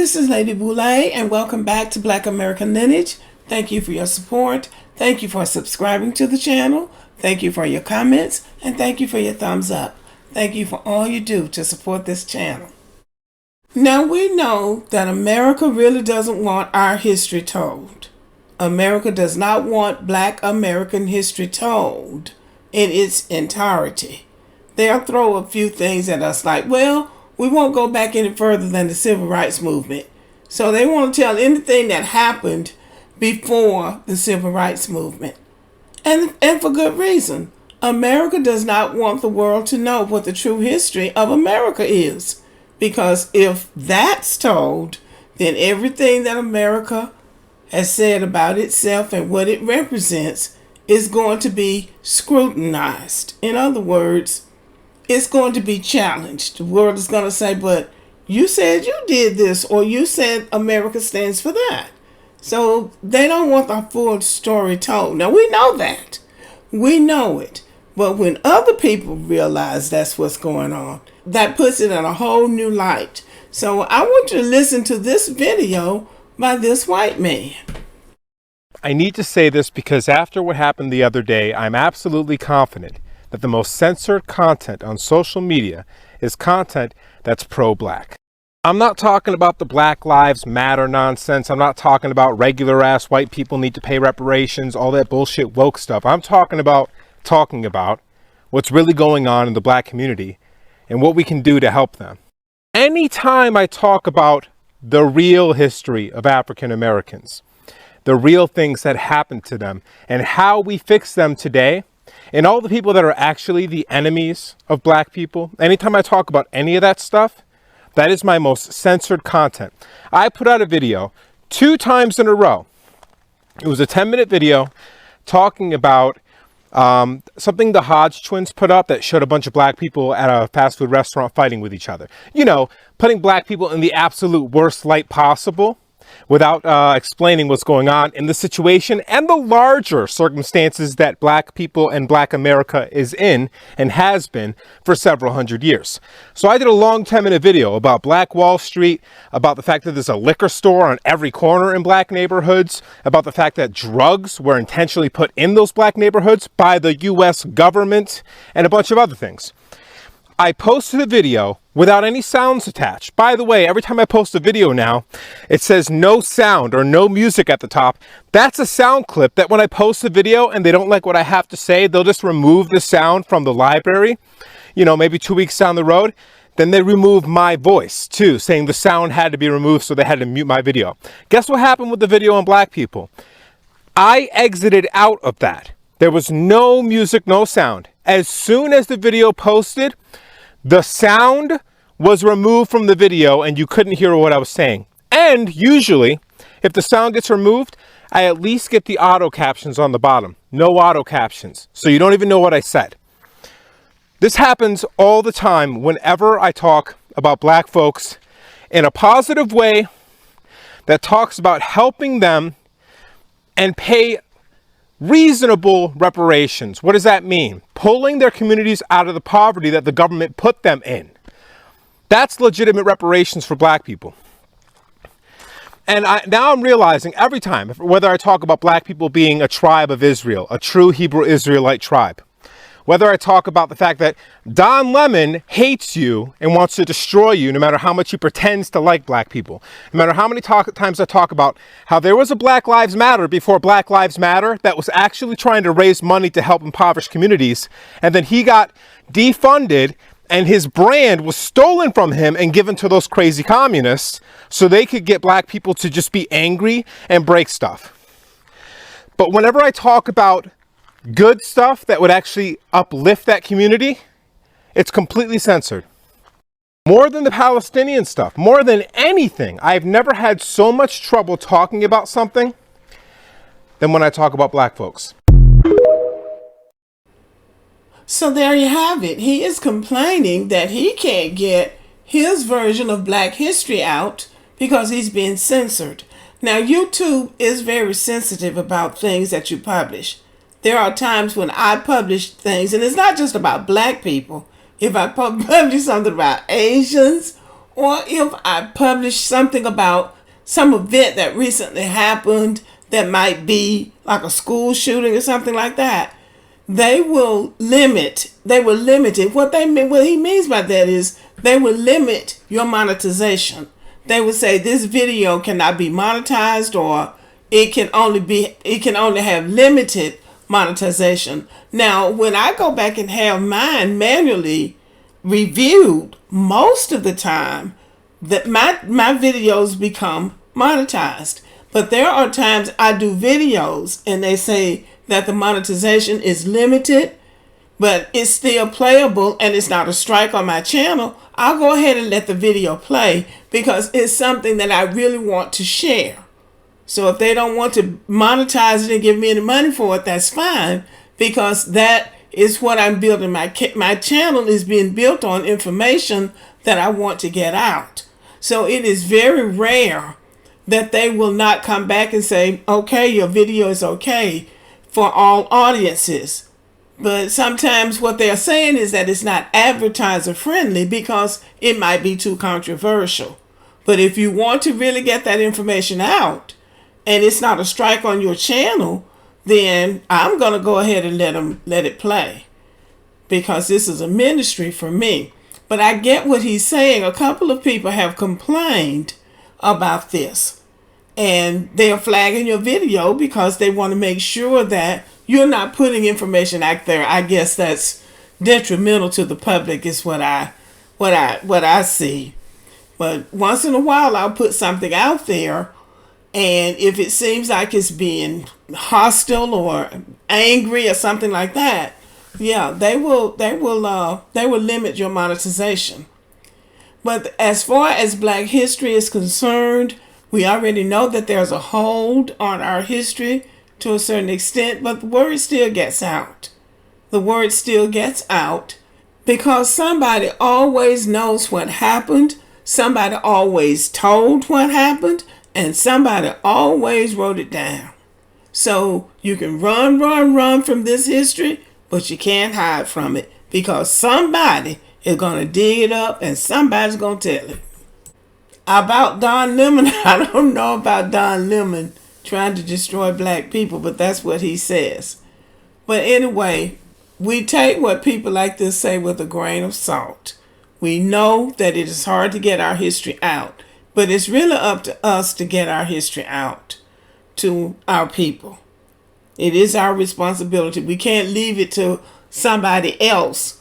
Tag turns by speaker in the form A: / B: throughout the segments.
A: this is Lady Boulay, and welcome back to Black American Lineage. Thank you for your support. Thank you for subscribing to the channel. Thank you for your comments, and thank you for your thumbs up. Thank you for all you do to support this channel. Now we know that America really doesn't want our history told. America does not want Black American history told in its entirety. They'll throw a few things at us like, well, we won't go back any further than the Civil Rights Movement. So they won't tell anything that happened before the Civil Rights Movement. And for good reason. America does not want the world to know what the true history of America is. Because if that's told, then everything that America has said about itself and what it represents is going to be scrutinized. In other words, it's going to be challenged. The world is going to say, but you said you did this, or you said America stands for that. So they don't want the full story told. Now we know that. We know it. But when other people realize that's what's going on, that puts it in a whole new light. So I want you to listen to this video by this white man.
B: I need to say this because after what happened the other day, I'm absolutely confident that the most censored content on social media is content that's pro-Black. I'm not talking about the Black Lives Matter nonsense. I'm not talking about regular ass white people need to pay reparations, all that bullshit woke stuff. I'm talking about what's really going on in the Black community and what we can do to help them. Anytime I talk about the real history of African Americans, the real things that happened to them and how we fix them today, and all the people that are actually the enemies of Black people, anytime I talk about any of that stuff, that is my most censored content. I put out a video 2 times in a row. It was a 10-minute video talking about something the Hodge twins put up that showed a bunch of Black people at a fast food restaurant fighting with each other. You know, putting Black people in the absolute worst light possible without explaining what's going on in the situation and the larger circumstances that Black people and Black America is in and has been for several hundred years. So I did a long 10-minute video about Black Wall Street, about the fact that there's a liquor store on every corner in Black neighborhoods, about the fact that drugs were intentionally put in those Black neighborhoods by the US government, and a bunch of other things. I posted a video without any sounds attached. By the way, every time I post a video now, it says no sound or no music at the top. That's a sound clip that when I post a video and they don't like what I have to say, they'll just remove the sound from the library, you know, maybe 2 weeks down the road. Then they remove my voice too, saying the sound had to be removed, so they had to mute my video. Guess what happened with the video on Black people? I exited out of that. There was no music, no sound. As soon as the video posted, the sound was removed from the video and you couldn't hear what I was saying. And usually, if the sound gets removed, I at least get the auto captions on the bottom. No auto captions, so you don't even know what I said. This happens all the time whenever I talk about Black folks in a positive way that talks about helping them and pay reasonable reparations. What does that mean? Pulling their communities out of the poverty that the government put them in. That's legitimate reparations for Black people. And now I'm realizing every time, whether I talk about Black people being a tribe of Israel, a true Hebrew Israelite tribe, whether I talk about the fact that Don Lemon hates you and wants to destroy you no matter how much he pretends to like Black people, no matter how many times I talk about how there was a Black Lives Matter before Black Lives Matter that was actually trying to raise money to help impoverished communities, and then he got defunded and his brand was stolen from him and given to those crazy communists so they could get Black people to just be angry and break stuff. But whenever I talk about good stuff that would actually uplift that community, it's completely censored. More than the Palestinian stuff, more than anything, I've never had so much trouble talking about something than when I talk about Black folks.
A: So there you have it. He is complaining that he can't get his version of Black history out because he's being censored. Now, YouTube is very sensitive about things that you publish. There are times when I publish things, and it's not just about Black people. If I publish something about Asians or if I publish something about some event that recently happened that might be like a school shooting or something like that, they will limit it. What he means by that is they will limit your monetization. They would say this video cannot be monetized, or it can only have limited monetization. Now, when I go back and have mine manually reviewed, most of the time that my videos become monetized. But there are times I do videos and they say that the monetization is limited, but it's still playable and it's not a strike on my channel. I'll go ahead and let the video play because it's something that I really want to share. So if they don't want to monetize it and give me any money for it, that's fine, because that is what I'm building. My channel is being built on information that I want to get out. So it is very rare that they will not come back and say, okay, your video is okay for all audiences. But sometimes what they're saying is that it's not advertiser friendly because it might be too controversial. But if you want to really get that information out and it's not a strike on your channel, then I'm going to go ahead and let it play, because this is a ministry for me. But I get what he's saying. A couple of people have complained about this, and they're flagging your video because they want to make sure that you're not putting information out there. I guess that's detrimental to the public is what I see. But once in a while I'll put something out there, and if it seems like it's being hostile or angry or something like that, yeah, they will limit your monetization. But as far as Black history is concerned, we already know that there's a hold on our history to a certain extent, but the word still gets out. The word still gets out because somebody always knows what happened, somebody always told what happened, and somebody always wrote it down. So you can run from this history, but you can't hide from it because somebody is going to dig it up and somebody's going to tell it. About Don Lemon, I don't know about Don Lemon trying to destroy Black people, but that's what he says. But anyway, we take what people like this say with a grain of salt. We know that it is hard to get our history out, but it's really up to us to get our history out to our people. It is our responsibility. We can't leave it to somebody else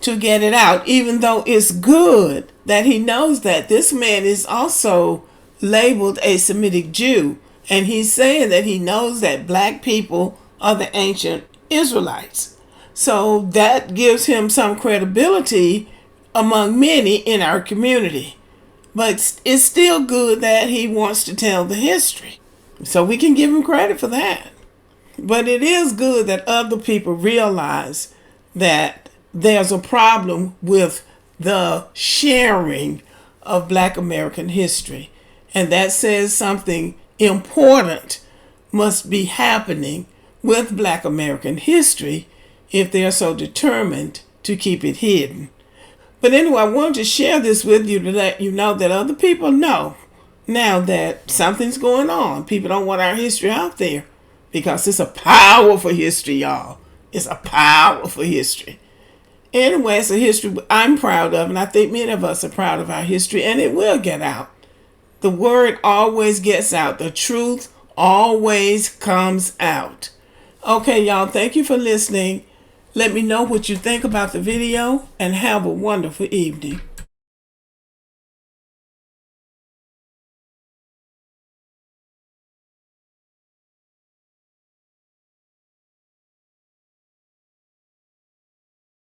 A: to get it out, even though it's good that he knows that this man is also labeled a Semitic Jew. And he's saying that he knows that Black people are the ancient Israelites. So that gives him some credibility among many in our community. But it's still good that he wants to tell the history. So we can give him credit for that. But it is good that other people realize that there's a problem with the sharing of Black American history. And that says something important must be happening with Black American history if they're so determined to keep it hidden. But anyway, I wanted to share this with you to let you know that other people know now that something's going on. People don't want our history out there because it's a powerful history, y'all. It's a powerful history. Anyway, it's a history I'm proud of, and I think many of us are proud of our history, and it will get out. The word always gets out. The truth always comes out. Okay, y'all, thank you for listening. Let me know what you think about the video, and have a wonderful evening.